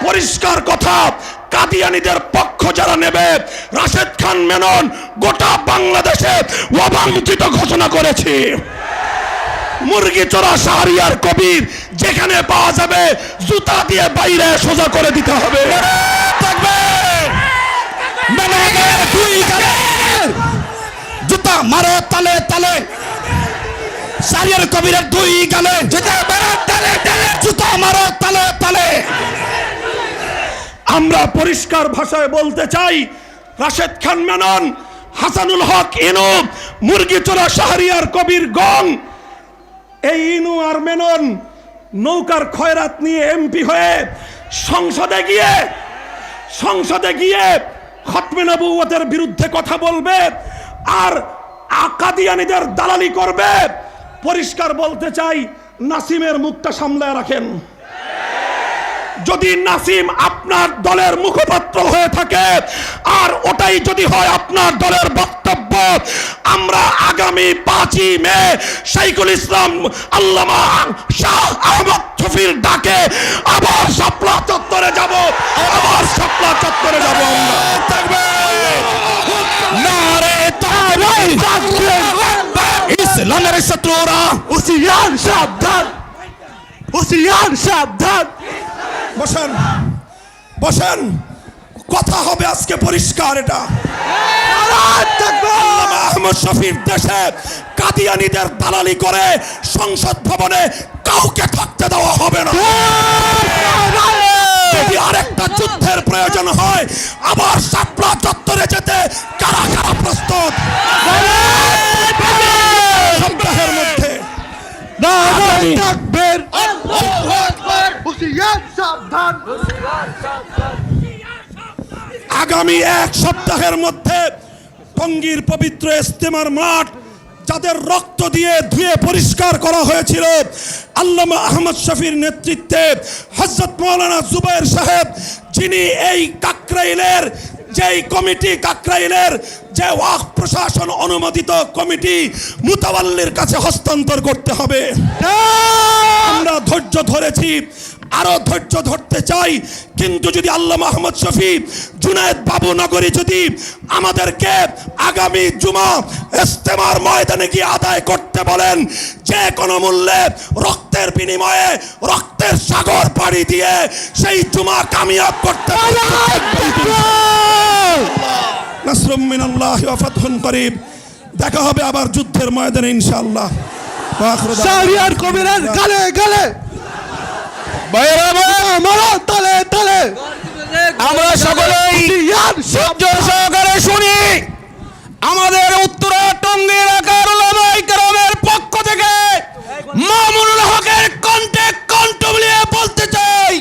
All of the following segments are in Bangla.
পরিষ্কার কথা, কাদিয়ানীদের পক্ষ যারা নেবে, রাশেদ খান মেনন গোটা বাংলাদেশে অবাঞ্ছিত ঘোষণা করেছে। মুরগি চোরা শাহরিয়ার কবির যেখানে পাওয়া যাবে জুতা দিয়ে বাইরে সোজা করে দিতে হবে। জুতা মারো তালে তালে, শাহরিয়ার কবিরের দুই গালে জুতা মারো তালে তালে। আমরা পরিষ্কার ভাষায় বলতে চাই, রাশেদ খান মেনন, হাসানুল হক ইনু, মুরগি চোরা শাহরিয়ার কবির গং, এই ইনু আর মেনন নৌকার খয়রাত নিয়ে এমপি হয়ে সংসদে গিয়ে খতমে নবুয়তের বিরুদ্ধে কথা বলবে আর কাদিয়ানীদের দালালি করবে। পরিষ্কার বলতে চাই, নাসিমের মুখটা সামলায় রাখেন। যদি নাসিম আপনার দলের মুখপাত্র হয়ে থাকে আর ওটাই যদি হয় আপনার দলের বক্তব্য, আমরা আগামী 5ই মে শাইখুল ইসলাম আল্লামা শাহ আহমদ শফির ডাকে আবার শাপলা চত্বরে যাব। নারে তাকবীর, ইসলামের শত্রুরা হুঁশিয়ার সাবধান, হুঁশিয়ার সাবধান। বসেন, কথা হবে আজকে পরিষ্কার। এটা আল্লামা আহমদ শফির দেশে কাদিয়ানীদের দালালি করে সংসদ ভবনে কাউকে থাকতে দেওয়া হবে না। যদি আরেকটা যুদ্ধের প্রয়োজন হয়, আবার শাপলা চত্বরে যেতে কারা কারা প্রস্তুত? সপ্তাহের মধ্যে আগামী 1 সপ্তাহের মধ্যে টঙ্গীর পবিত্র ইজতেমার মাঠ যাদের রক্ত দিয়ে ধুয়ে পরিষ্কার করা হয়েছিল, আল্লামা আহমদ শফির নেতৃত্বে হযরত মাওলানা জুবায়ের সাহেব, যিনি এই কাকরাইলের যেই কমিটি, কাকরাইলের যে ওয়াকফ প্রশাসন অনুমোদিত কমিটি, মুতাওয়াল্লির কাছে হস্তান্তর করতে হবে। আমরা ধৈর্য ধরেছি, আরো ধৈর্য ধরতে চাই, কিন্তু যদি আল্লামা আহমদ শফি, জুনায়েদ বাবু নগরী যদি আমাদেরকে আগামী জুমা ইজতেমার ময়দানে গিয়ে আদায় করতে বলেন, যে কোনো মূল্যে রক্তের বিনিময়ে, রক্তের সাগর পাড়ি দিয়ে সেই জুমা কামিয়াব করতে হবে। নাসরুম মিনাল্লাহি ওয়া ফাতহুন করিব। দেখা হবে আবার যুদ্ধের ময়দানে ইনশাআল্লাহ। শাহরিয়ার কবিরের গালে গালে, আমরা সকলেই ধৈর্য সহকারে শুনি। আমাদের উত্তরা টঙ্গী এলাকার উলামায়ে কেরামের পক্ষ থেকে মামুনুল হকের কণ্ঠে কণ্ঠ মিলিয়ে বলতে চাই,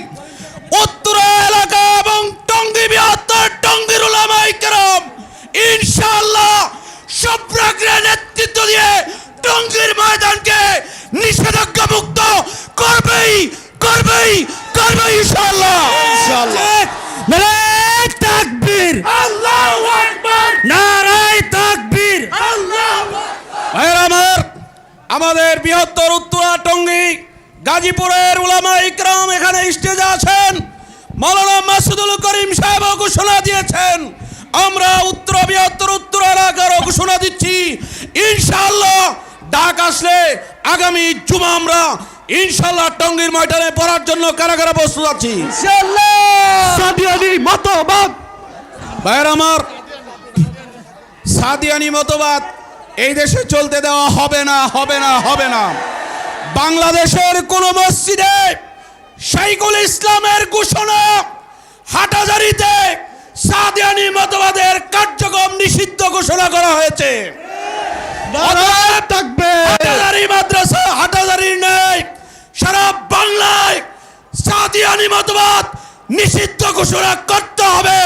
উত্তরা এলাকা এবং টঙ্গী বৃহত্তর টঙ্গীর উলামায়ে কেরাম ইনশাআল্লাহ সপ্রাগ্রে নেতৃত্ব দিয়ে টঙ্গীর ময়দানকে নিষেধাজ্ঞা মুক্ত করবেই ইনশাআল্লাহ। নারায়ে তাকবীর, আল্লাহু আকবার, নারায়ে তাকবীর, আল্লাহু আকবার। আমাদের বৃহত্তর উত্তরা টঙ্গী গাজীপুরের উলামায়ে ইকরাম এখানে স্টেজে আছেন। মাওলানা মাসুদুল করিম সাহেব ঘোষণা দিয়েছেন, আমরা বৃহত্তর উত্তরা এলাকার ঘোষণা দিচ্ছি, ইনশাআল্লাহ ডাক আসলে আগামী জুমা আমরা ইনশাআল্লাহ টঙ্গীর ময়দানে পড়ার জন্য কারা কারা প্রস্তুত আছি ইনশাআল্লাহ। সাদিয়ানি মতবাদ, ভাইয়ের আমার, সাদিয়ানি মতবাদ এই দেশে চলতে দেওয়া হবে না। বাংলাদেশের কোন মসজিদে শাইখুল ইসলামের ঘোষণা, হাটহাজারীতে সাদিয়ানি মতবাদের কার্যক্রম নিষিদ্ধ ঘোষণা করা হয়েছে। হাটহাজারী মাদ্রাসা, হাটহাজারী নেই, সারা বাংলায় সাদিয়ানি মতবাদ নিষিদ্ধ ঘোষণা করতে হবে।